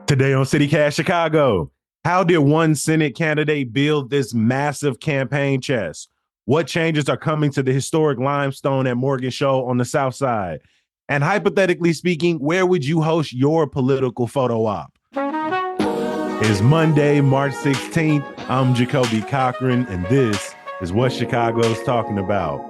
Today on CityCast Chicago, how did one Senate candidate build this massive campaign chest? What changes are coming to the historic Limestone at Morgan Show on the South Side? And hypothetically speaking, where would you host your political photo op? It's Monday, March 16th. I'm Jacoby Cochran, and this is what Chicago's talking about.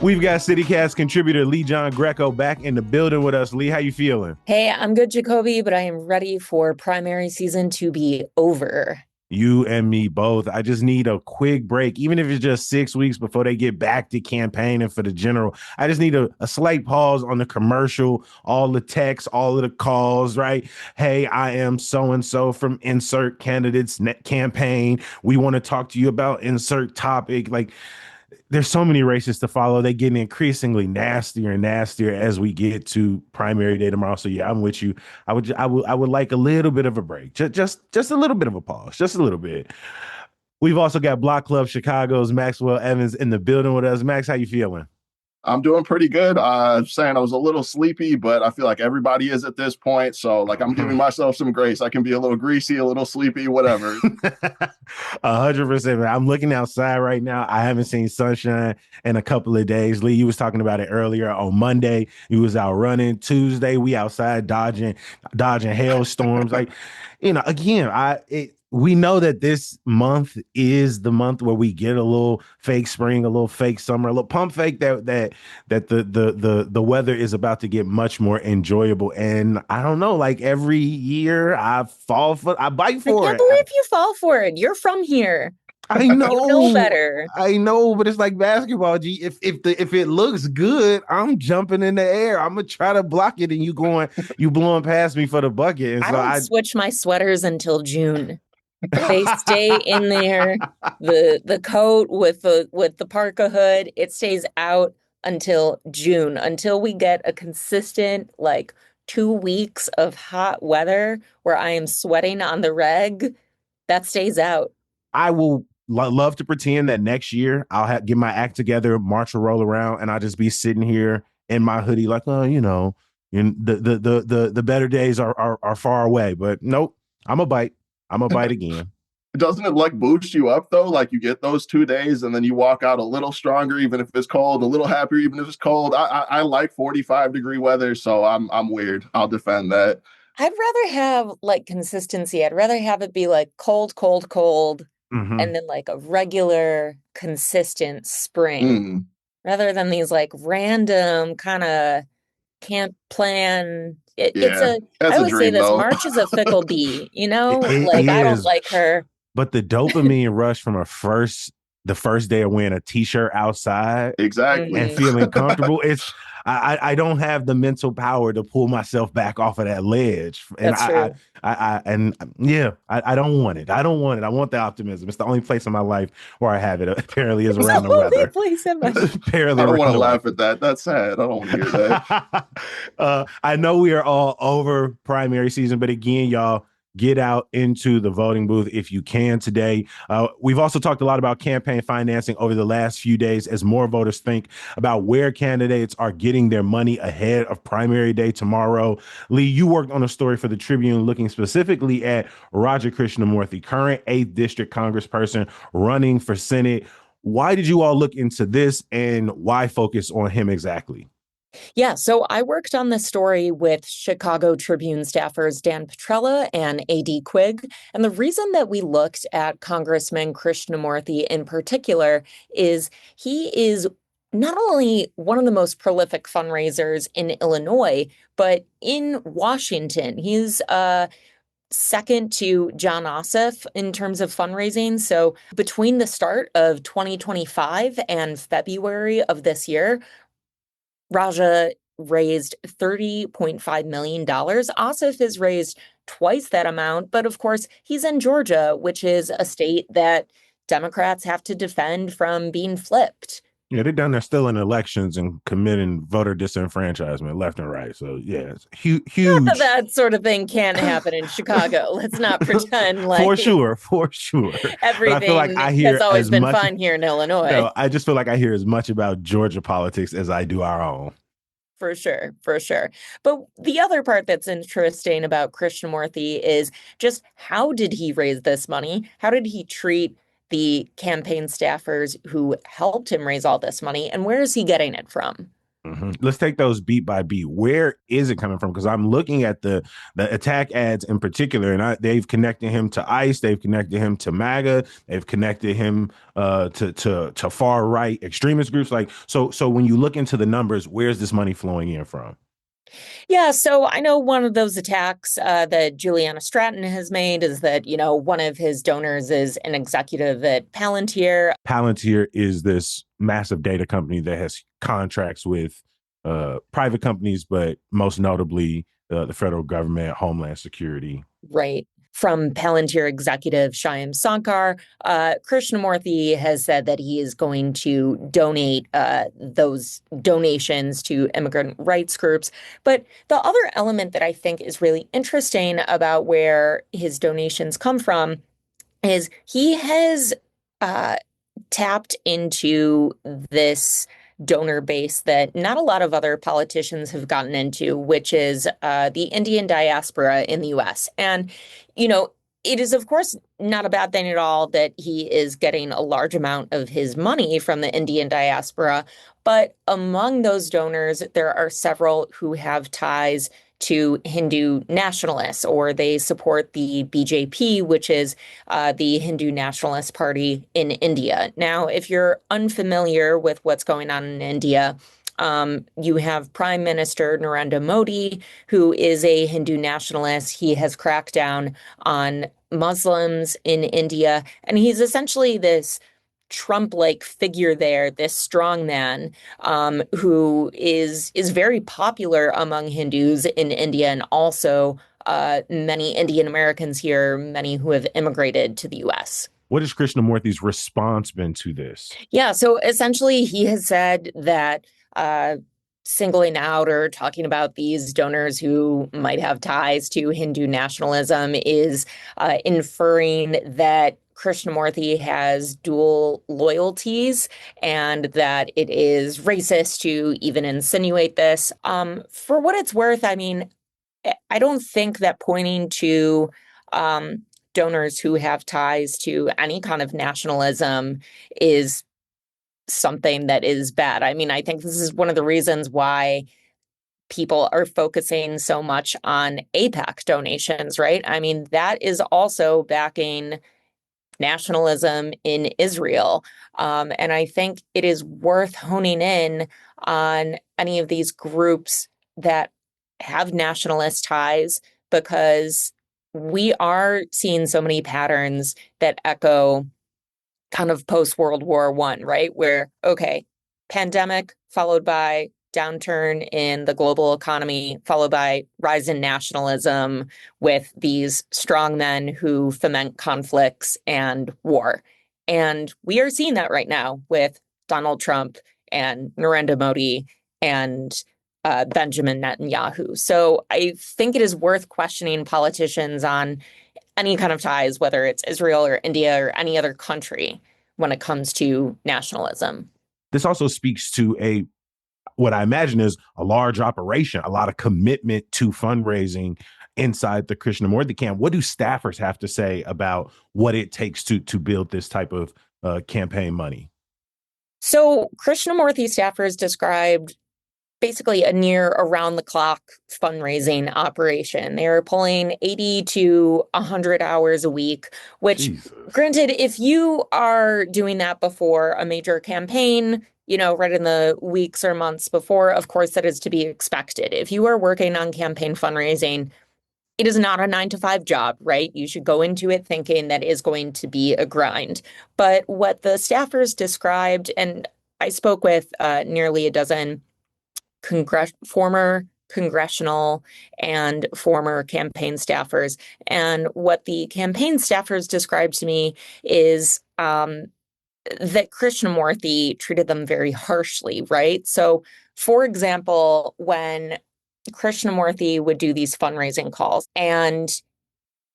We've got CityCast contributor Lee John Greco back in the building with us. Lee, how you feeling? Hey, I'm good, Jacoby, but I am ready for primary season to be over. You and me both. I just need a quick break, even if it's just 6 weeks before they get back to campaigning for the general. I just need a slight pause on the commercial, all the texts, all of the calls, right? Hey, I am so-and-so from insert candidates campaign. We want to talk to you about insert topic. Like, there's so many races to follow. They getting increasingly nastier and nastier as we get to primary day tomorrow. So yeah, I'm with you. I would like a little bit of a break, just a little bit of a pause, just a little bit. We've also got Block Club Chicago's Maxwell Evans in the building with us. Max, how you feeling? I'm doing pretty good. Saying I was a little sleepy, but I feel like everybody is at this point. So like I'm giving myself some grace. I can be a little greasy, a little sleepy, whatever. 100%. I'm looking outside right now. I haven't seen sunshine in a couple of days. Lee, you was talking about it earlier. On Monday, you was out running. Tuesday, we outside dodging hailstorms. Like, again, we know that this month is the month where we get a little fake spring, a little fake summer, a little pump fake that the weather is about to get much more enjoyable. And I don't know, like every year I bite for it. I can't believe you fall for it. You're from here. I know. You know better. I know, but it's like basketball. G. If it looks good, I'm jumping in the air. I'm gonna try to block it, and you blowing past me for the bucket. And I don't switch my sweaters until June. They stay in there. The coat with the parka hood, it stays out until June, until we get a consistent 2 weeks of hot weather where I am sweating on the reg. That stays out. I will love to pretend that next year I'll get my act together, March will roll around, and I'll just be sitting here in my hoodie, like, the better days are far away. But nope, I'm a bite again. Doesn't it boost you up though? Like you get those 2 days and then you walk out a little stronger, even if it's cold, a little happier, even if it's cold. I like 45-degree weather, so I'm weird. I'll defend that. I'd rather have consistency. I'd rather have it be cold, cold, cold, and then a regular, consistent spring, rather than these random kind of can't plan. I always say this, March is a fickle bee, I don't like her. But the dopamine rush from the first day of wearing a t-shirt outside, exactly, and feeling comfortable, I don't have the mental power to pull myself back off of that ledge. And That's true. I don't want it. I don't want it. I want the optimism. It's the only place in my life where I have it. Apparently, is around the weather. Place in my Apparently, I don't want to laugh at that. That's sad. I don't want to hear that. I know we are all over primary season, but again, y'all, get out into the voting booth if you can today. We've also talked a lot about campaign financing over the last few days as more voters think about where candidates are getting their money ahead of primary day tomorrow. Lee, you worked on a story for the Tribune looking specifically at Raja Krishnamurthy, current 8th District Congressperson running for Senate. Why did you all look into this and why focus on him exactly? Yeah, so I worked on this story with Chicago Tribune staffers Dan Petrella and A.D. Quigg. And the reason that we looked at Congressman Krishnamurthy in particular is he is not only one of the most prolific fundraisers in Illinois, but in Washington. He's second to John Ossoff in terms of fundraising. So between the start of 2025 and February of this year, Raja raised $30.5 million. Ossoff has raised twice that amount, but of course, he's in Georgia, which is a state that Democrats have to defend from being flipped. Yeah, they're down there still in elections and committing voter disenfranchisement left and right. So yeah, it's Not that huge. that sort of thing can't happen in Chicago. Let's not pretend For like sure, for sure. But I feel like everything I has hear always as been much, fine here in Illinois. no, I just feel like I hear as much about Georgia politics as I do our own. For sure, for sure. But the other part that's interesting about Krishnamurti is just how did he raise this money? How did he treat the campaign staffers who helped him raise all this money? And where is he getting it from? Let's take those beat by beat. Where is it coming from? Because I'm looking at the attack ads in particular, and they've connected him to ICE, they've connected him to MAGA, they've connected him to far right extremist groups. Like so, when you look into the numbers, where's this money flowing in from? Yeah, so I know one of those attacks that Juliana Stratton has made is that, one of his donors is an executive at Palantir. Palantir is this massive data company that has contracts with private companies, but most notably the federal government, Homeland Security. Right. From Palantir executive Shyam Sankar, Krishnamurthy has said that he is going to donate those donations to immigrant rights groups. But the other element that I think is really interesting about where his donations come from is he has uh, tapped into this donor base that not a lot of other politicians have gotten into, which is the Indian diaspora in the US. And, you know, it is, of course, not a bad thing at all that he is getting a large amount of his money from the Indian diaspora. But among those donors, there are several who have ties to Hindu nationalists, or they support the BJP, which is the Hindu Nationalist Party in India. Now, if you're unfamiliar with what's going on in India, you have Prime Minister Narendra Modi, who is a Hindu nationalist. He has cracked down on Muslims in India, and he's essentially this Trump-like figure there, this strong man who is very popular among Hindus in India and also many Indian Americans here, many who have immigrated to the US. What has Krishnamurthy's response been to this? Yeah, so essentially he has said that singling out or talking about these donors who might have ties to Hindu nationalism is inferring that Krishnamurthy has dual loyalties and that it is racist to even insinuate this. For what it's worth, I mean, I don't think that pointing to donors who have ties to any kind of nationalism is something that is bad. I mean, I think this is one of the reasons why people are focusing so much on APAC donations, right? I mean, that is also backing nationalism in Israel. And I think it is worth honing in on any of these groups that have nationalist ties because we are seeing so many patterns that echo kind of post World War One, right? Where, okay, pandemic followed by downturn in the global economy, followed by rise in nationalism with these strong men who foment conflicts and war. And we are seeing that right now with Donald Trump and Narendra Modi and Benjamin Netanyahu. So I think it is worth questioning politicians on any kind of ties, whether it's Israel or India or any other country, when it comes to nationalism. This also speaks to a what I imagine is a large operation, a lot of commitment to fundraising inside the Krishnamurti camp. What do staffers have to say about what it takes to build this type of campaign money? So Krishnamurti staffers described basically a near around the clock fundraising operation. They are pulling 80 to 100 hours a week, which Jesus. granted, if you are doing that before a major campaign, right in the weeks or months before, of course, that is to be expected. If you are working on campaign fundraising, it is not a 9 to 5 job, right? You should go into it thinking that is going to be a grind. But what the staffers described, and I spoke with nearly a dozen former congressional and former campaign staffers. And what the campaign staffers described to me is that Krishnamurti treated them very harshly, right? So, for example, when Krishnamurti would do these fundraising calls, and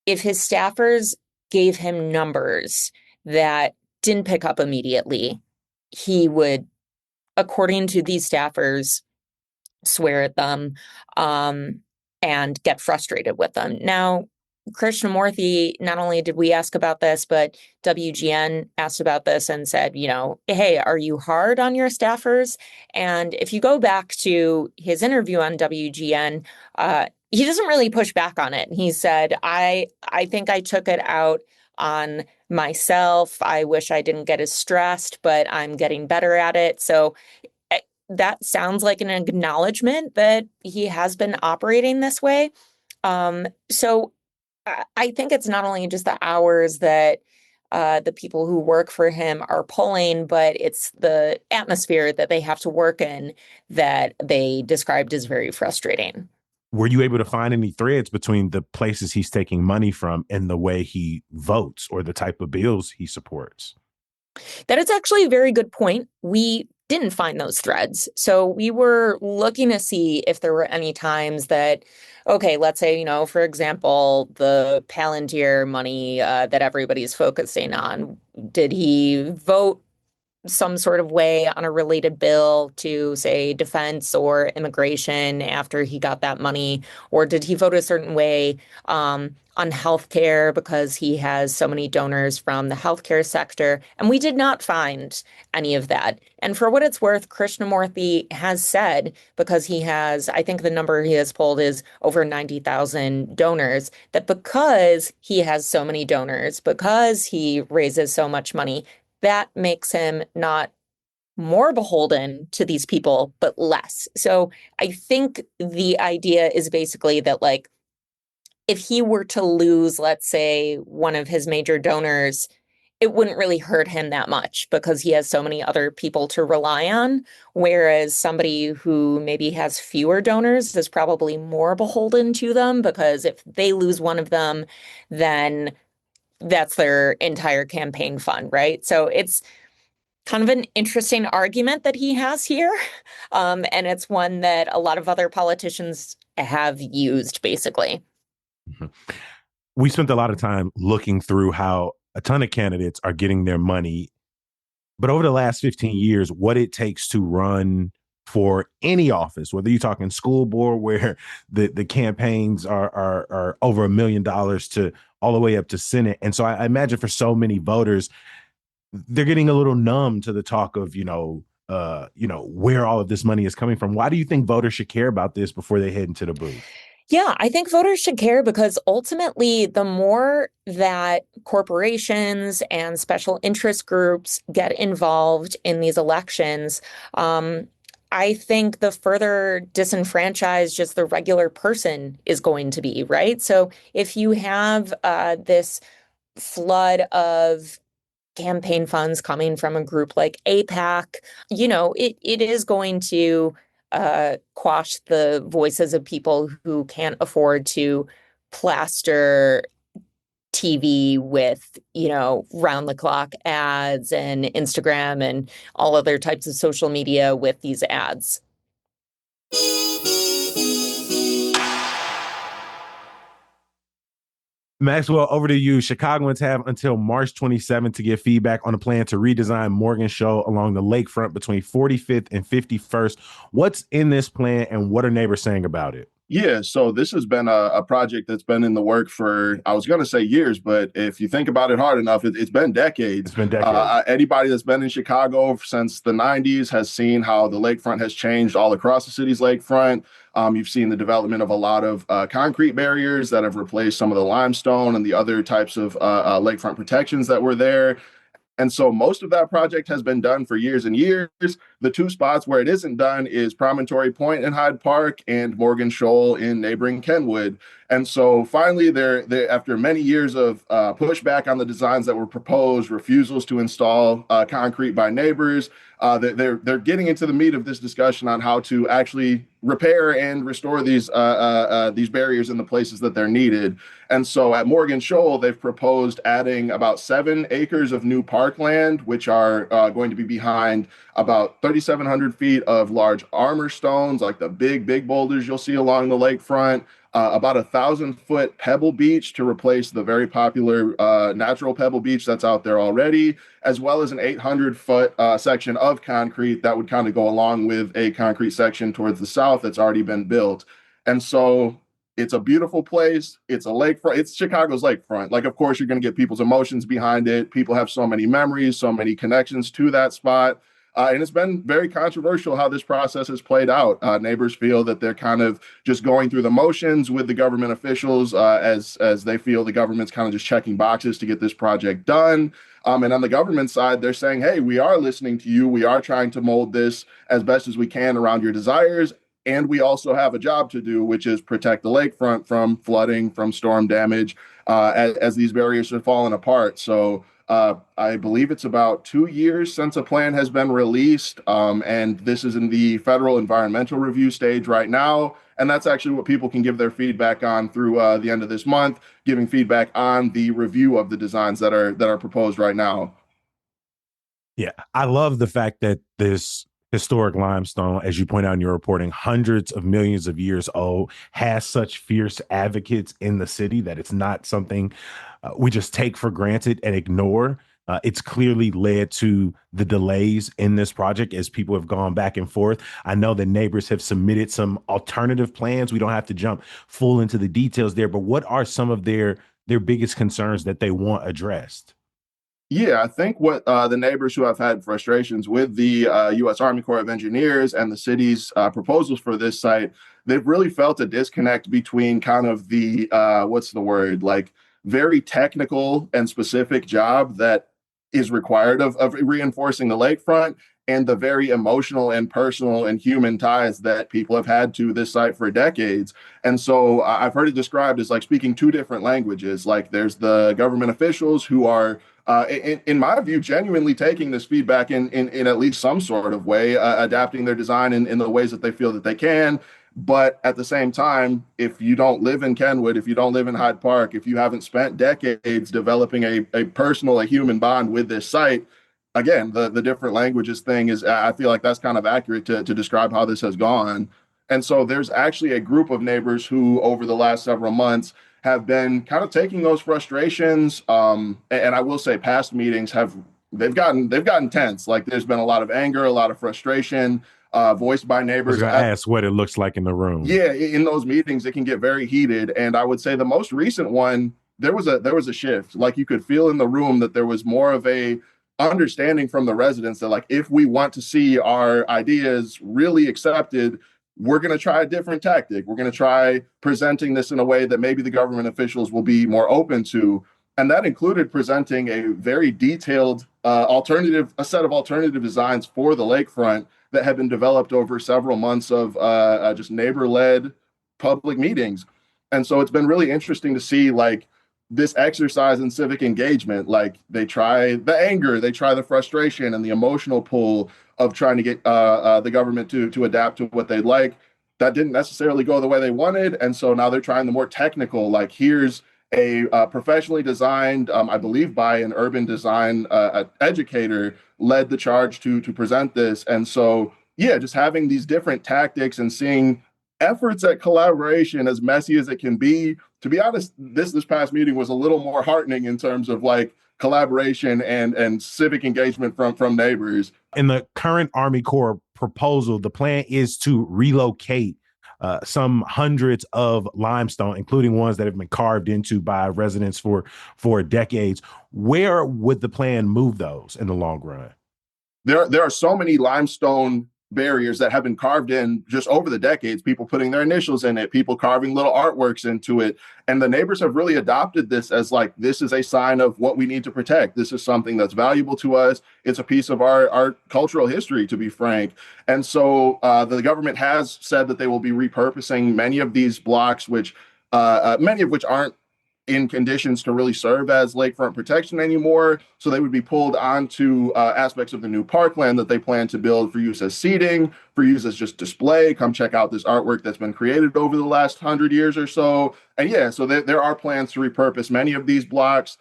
if his staffers gave him numbers that didn't pick up immediately, he would, according to these staffers, swear at them, um, and get frustrated with them. Now, Krishnamurti, not only did we ask about this, but WGN asked about this and said, hey, are you hard on your staffers? And if you go back to his interview on WGN, he doesn't really push back on it. He said, I think I took it out on myself. I wish I didn't get as stressed, but I'm getting better at it. So that sounds like an acknowledgement that he has been operating this way. So I think it's not only just the hours that the people who work for him are pulling, but it's the atmosphere that they have to work in that they described as very frustrating. Were you able to find any threads between the places he's taking money from and the way he votes or the type of bills he supports? That is actually a very good point. We didn't find those threads. So we were looking to see if there were any times that, okay, let's say, for example, the Palantir money that everybody's focusing on, did he vote some sort of way on a related bill to, say, defense or immigration after he got that money? Or did he vote a certain way on healthcare because he has so many donors from the healthcare sector? And we did not find any of that. And for what it's worth, Krishnamurti has said, because he has, I think the number he has pulled is over 90,000 donors, that because he has so many donors, because he raises so much money, that makes him not more beholden to these people, but less. So I think the idea is basically that, like, if he were to lose, let's say, one of his major donors, it wouldn't really hurt him that much because he has so many other people to rely on. Whereas somebody who maybe has fewer donors is probably more beholden to them because if they lose one of them, then that's their entire campaign fund, right? So it's kind of an interesting argument that he has here. And it's one that a lot of other politicians have used, basically. Mhm. We spent a lot of time looking through how a ton of candidates are getting their money. But over the last 15 years, what it takes to run for any office, whether you're talking school board where the campaigns are over $1 million to all the way up to Senate. And so I imagine for so many voters, they're getting a little numb to the talk of, where all of this money is coming from. Why do you think voters should care about this before they head into the booth? Yeah, I think voters should care because ultimately, the more that corporations and special interest groups get involved in these elections, I think the further disenfranchised just the regular person is going to be, right? So if you have this flood of campaign funds coming from a group like APAC, it is going to quash the voices of people who can't afford to plaster TV with, round the clock ads and Instagram and all other types of social media with these ads. Maxwell, over to you. Chicagoans have until March 27th to give feedback on a plan to redesign Morgan Shoal along the lakefront between 45th and 51st. What's in this plan and what are neighbors saying about it? Yeah, so this has been a project that's been in the work for, I was going to say years, but if you think about it hard enough, it's been decades. It's been decades. Anybody that's been in Chicago since the 90s has seen how the lakefront has changed all across the city's lakefront. You've seen the development of a lot of concrete barriers that have replaced some of the limestone and the other types of lakefront protections that were there. And so most of that project has been done for years and years. The two spots where it isn't done is Promontory Point in Hyde Park and Morgan Shoal in neighboring Kenwood. And so finally, after many years of pushback on the designs that were proposed, refusals to install concrete by neighbors, they're getting into the meat of this discussion on how to actually repair and restore these barriers in the places that they're needed. And so at Morgan Shoal, they've proposed adding about 7 acres of new parkland, which are going to be behind about 3,700 feet of large armor stones, like the big boulders you'll see along the lakefront. About 1,000-foot pebble beach to replace the very popular natural pebble beach that's out there already, as well as an 800-foot section of concrete that would kind of go along with a concrete section towards the south that's already been built. And so it's a beautiful place. It's a lakefront. It's Chicago's lakefront. Like, of course, you're going to get people's emotions behind it. People have so many memories, so many connections to that spot. And it's been very controversial how this process has played out. Neighbors feel that they're kind of just going through the motions with the government officials as they feel the government's kind of just checking boxes to get this project done. And on the government side, they're saying, hey, we are listening to you. We are trying to mold this as best as we can around your desires. And we also have a job to do, which is protect the lakefront from flooding, from storm damage, as these barriers are falling apart. So I believe it's about 2 years since a plan has been released, and this is in the federal environmental review stage right now. And that's actually what people can give their feedback on through the end of this month, giving feedback on the review of the designs that are proposed right now. Yeah, I love the fact that this historic limestone, as you point out in your reporting, hundreds of millions of years old, has such fierce advocates in the city that it's not something we just take for granted and ignore. It's clearly led to the delays in this project as people have gone back and forth. I know that neighbors have submitted some alternative plans. We don't have to jump full into the details there, but what are some of their biggest concerns that they want addressed? Yeah, I think what the neighbors who have had frustrations with the U.S. Army Corps of Engineers and the city's proposals for this site, they've really felt a disconnect between kind of the what's the word, like very technical and specific job that is required of reinforcing the lakefront and the very emotional and personal and human ties that people have had to this site for decades. And so I've heard it described as like speaking two different languages. Like there's the government officials who are in my view, genuinely taking this feedback in at least some sort of way, adapting their design in the ways that they feel that they can. But at the same time, if you don't live in Kenwood, if you don't live in Hyde Park, if you haven't spent decades developing a personal, a human bond with this site, again, the different languages thing is, I feel like that's kind of accurate to describe how this has gone. And so there's actually a group of neighbors who, over the last several months, have been kind of taking those frustrations. And I will say past meetings they've gotten tense. Like there's been a lot of anger, a lot of frustration voiced by I was neighbors. going to ask what it looks like in the room. Yeah, in those meetings, it can get very heated. And I would say the most recent one, there was a shift. Like you could feel in the room that there was more of a understanding from the residents that like if we want to see our ideas really accepted, we're going to try a different tactic. We're going to try presenting this in a way that maybe the government officials will be more open to. And that included presenting a very detailed a set of alternative designs for the lakefront that had been developed over several months of just neighbor-led public meetings. And so it's been really interesting to see like this exercise in civic engagement. Like they try the anger, they try the frustration and the emotional pull of trying to get the government to adapt to what they'd like. That didn't necessarily go the way they wanted, and so now they're trying the more technical. Like here's a professionally designed, I believe, by an urban design educator, led the charge to present this. And so, yeah, just having these different tactics and seeing efforts at collaboration, as messy as it can be. To be honest, this past meeting was a little more heartening in terms of like collaboration and civic engagement from neighbors. In the current Army Corps proposal, the plan is to relocate some hundreds of limestone, including ones that have been carved into by residents for decades. Where would the plan move those in the long run? There are so many limestone barriers that have been carved in just over the decades, people putting their initials in it, people carving little artworks into it. And the neighbors have really adopted this as like, this is a sign of what we need to protect. This is something that's valuable to us. It's a piece of our cultural history, to be frank. And so the government has said that they will be repurposing many of these blocks, which many of which aren't in conditions to really serve as lakefront protection anymore. So they would be pulled onto aspects of the new parkland that they plan to build for use as seating, for use as just display. Come check out this artwork that's been created over the last 100 years or so. And yeah, so there are plans to repurpose many of these blocks.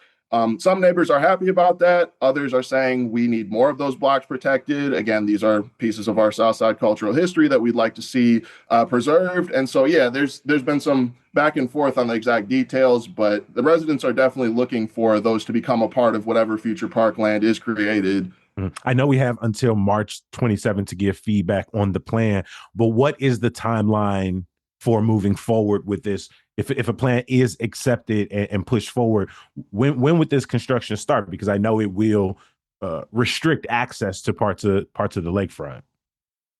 Some neighbors are happy about that. Others are saying we need more of those blocks protected. Again, these are pieces of our Southside cultural history that we'd like to see preserved. And so, yeah, there's been some back and forth on the exact details, but the residents are definitely looking for those to become a part of whatever future parkland is created. I know we have until March 27th to give feedback on the plan, but what is the timeline for moving forward with this? If a plan is accepted and pushed forward, when would this construction start? Because I know it will restrict access to parts of the lakefront.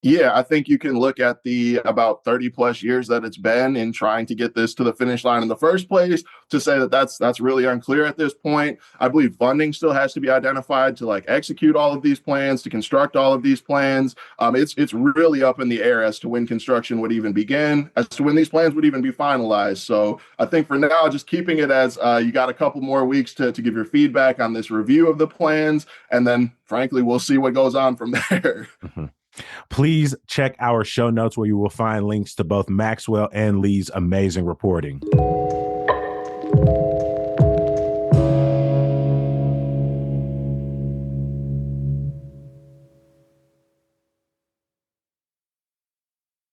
Yeah, I think you can look at the about 30 plus years that it's been in trying to get this to the finish line in the first place to say that that's really unclear at this point. I believe funding still has to be identified to like execute all of these plans, to construct all of these plans. It's really up in the air as to when construction would even begin, as to when these plans would even be finalized. So I think for now, just keeping it as you got a couple more weeks to give your feedback on this review of the plans, and then frankly, we'll see what goes on from there. Mm-hmm. Please check our show notes where you will find links to both Maxwell and Lee's amazing reporting.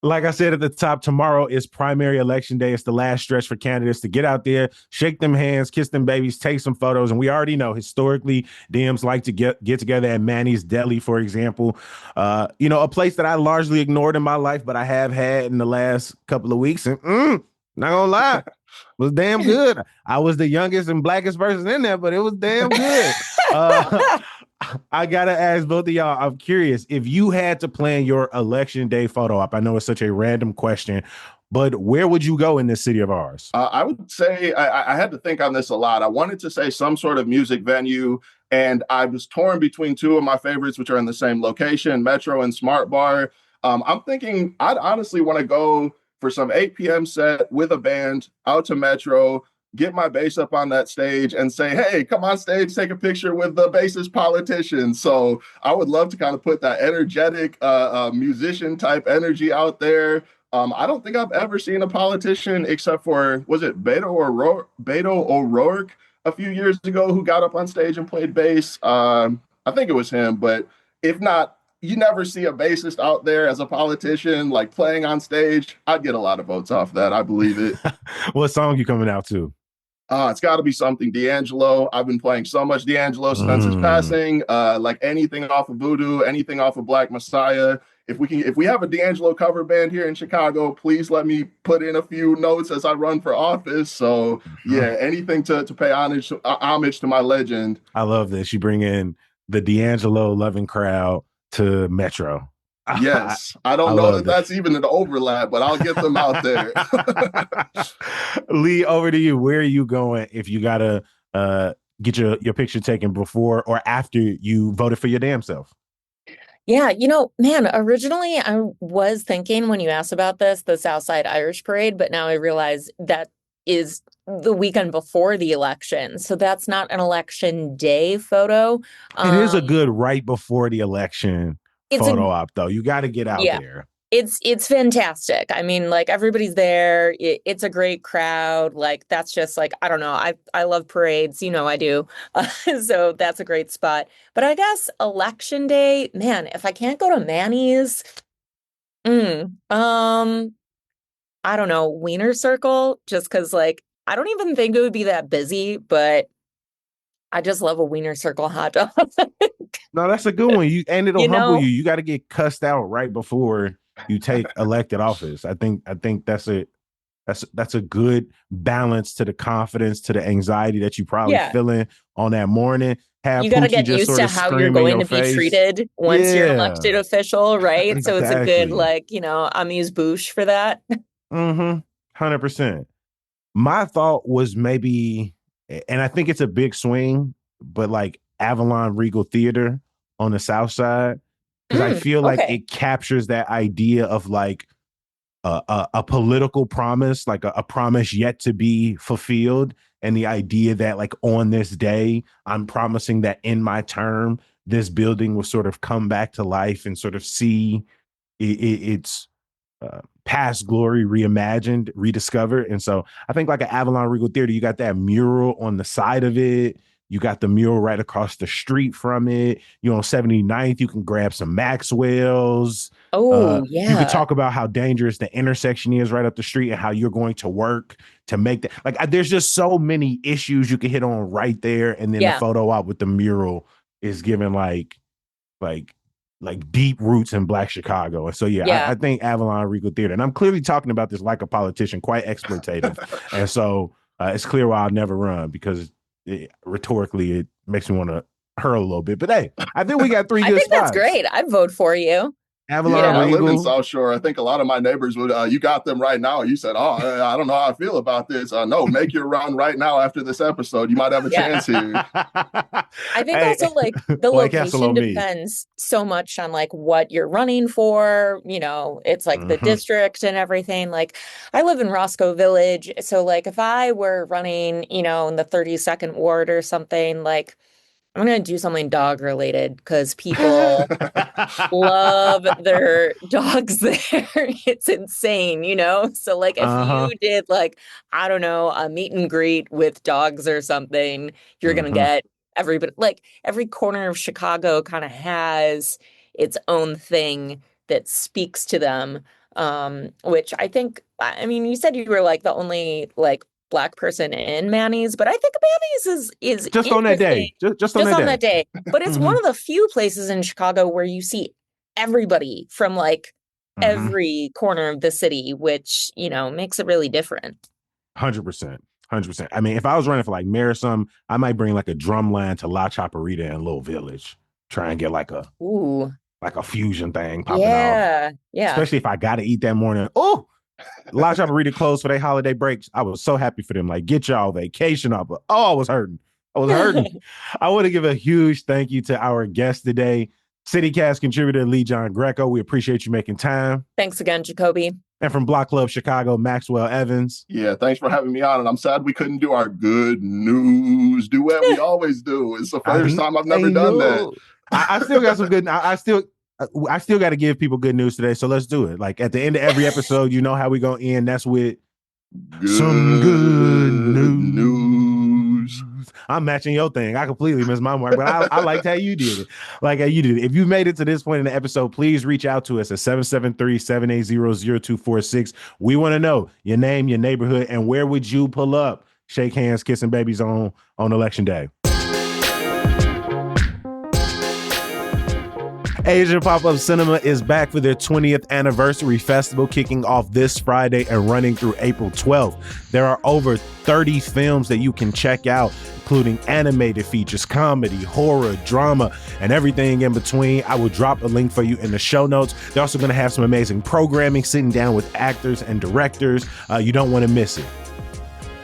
Like I said at the top, tomorrow is primary election day. It's the last stretch for candidates to get out there, shake them hands, kiss them babies, take some photos. And we already know historically Dems like to get together at Manny's Deli, for example. A place that I largely ignored in my life, but I have had in the last couple of weeks. And not gonna lie, it was damn good. I was the youngest and blackest person in there, but it was damn good. I gotta ask both of y'all, I'm curious, if you had to plan your election day photo op, I know it's such a random question, but where would you go in this city of ours? I would say I had to think on this a lot. I wanted to say some sort of music venue, and I was torn between two of my favorites, which are in the same location, Metro and Smart Bar. I'm thinking I'd honestly want to go for some 8 p.m. set with a band out to Metro, get my bass up on that stage and say, hey, come on stage, take a picture with the bassist politician. So I would love to kind of put that energetic musician type energy out there. I don't think I've ever seen a politician except for, was it Beto O'Rourke a few years ago who got up on stage and played bass? I think it was him, but if not, you never see a bassist out there as a politician, like playing on stage. I'd get a lot of votes off that. I believe it. What song you coming out to? It's got to be something D'Angelo. I've been playing so much D'Angelo since his passing. Like anything off of Voodoo, anything off of Black Messiah. If we have a D'Angelo cover band here in Chicago, please let me put in a few notes as I run for office. So yeah, anything to pay homage to my legend. I love this. You bring in the D'Angelo loving crowd to Metro. Yes, I don't know that that's even an overlap, but I'll get them out there. Lee, over to you. Where are you going if you gotta get your picture taken before or after you voted for your damn self? Yeah, man, originally I was thinking when you asked about this, the Southside Irish Parade, but now I realize that is the weekend before the election. So that's not an election day photo. It is a good right before the election photo op, though. You got to get out there. It's fantastic. I mean, like everybody's there. It's a great crowd. Like that's just like, I don't know. I love parades. I do. So that's a great spot. But I guess election day, man, if I can't go to Manny's, I don't know, Wiener Circle, just because like, I don't even think it would be that busy, but I just love a Wiener Circle hot dog. No, that's a good one. It'll humble you. You got to get cussed out right before you take elected office. I think that's a good balance to the confidence, to the anxiety that you probably feeling on that morning. You got to get used to how you're going to be treated once you're an elected official, right? Exactly. So it's a good, like, amuse-bouche for that. 100%. My thought was maybe, and I think it's a big swing, but like Avalon Regal Theater on the South Side, because I feel like it captures that idea of like a political promise, like a promise yet to be fulfilled. And the idea that like on this day, I'm promising that in my term, this building will sort of come back to life and sort of see its past glory reimagined, rediscovered. And so I think like at Avalon Regal Theater, you got that mural on the side of it. You got the mural right across the street from it. You're on 79th. You can grab some Maxwell's. Oh, You could yeah. talk about how dangerous the intersection is right up the street and how you're going to work to make that. Like, there's just so many issues you can hit on right there. And then the photo op with the mural is given like deep roots in Black Chicago. And so, I think Avalon Regal Theater, and I'm clearly talking about this like a politician, quite exploitative. And so it's clear why I'll never run, because rhetorically it makes me want to hurl a little bit. But hey, I think we got 3 good spots. I think that's great. I'd vote for you. Avalon I Regal. live in South Shore. I think a lot of my neighbors would, you got them right now. You said, oh, I don't know how I feel about this. No, make your run right now after this episode. You might have a chance here. I think also like the location depends so much on like what you're running for. You know, it's like the district and everything. Like I live in Roscoe Village. So like if I were running, you know, in the 32nd ward or something, like I'm going to do something dog related because people love their dogs there. It's insane, you know? So like if you did like, I don't know, a meet and greet with dogs or something, you're going to get everybody. Like every corner of Chicago kind of has its own thing that speaks to them. Which I think, I mean, you said you were like the only like Black person in Manny's, but I think Manny's is just on that day. Just on that day. But it's one of the few places in Chicago where you see everybody from like every corner of the city, which, you know, makes it really different. 100%. I mean, if I was running for like mayor or something, I might bring like a drum line to La Chaparita and Little Village. Try and get like a fusion thing popping off. Yeah. Especially if I gotta eat that morning. Oh, La Chaparita closed for their holiday breaks. I was so happy for them. Like, get y'all vacation off. But I was hurting. I want to give a huge thank you to our guest today, CityCast contributor Lee John Greco. We appreciate you making time. Thanks again, Jacoby. And from Block Club Chicago, Maxwell Evans. Yeah, thanks for having me on. And I'm sad we couldn't do our good news duet we always do. It's the first time I've never done that. I still got some good. I still got to give people good news today, so let's do it. Like at the end of every episode, you know how we gonna end. That's with some good news. I'm matching your thing. I completely missed my mark, but I liked how you did it. If you made it to this point in the episode, please reach out to us at 773-780-0246. We want to know your name, your neighborhood, and where would you pull up, shake hands, kissing babies on election day. Asian Pop-Up Cinema is back for their 20th anniversary festival, kicking off this Friday and running through April 12th. There are over 30 films that you can check out, including animated features, comedy, horror, drama, and everything in between. I will drop a link for you in the show notes. They're also going to have some amazing programming, sitting down with actors and directors. You don't want to miss it.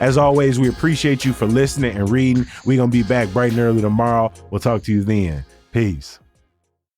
As always, we appreciate you for listening and reading. We're going to be back bright and early tomorrow. We'll talk to you then. Peace.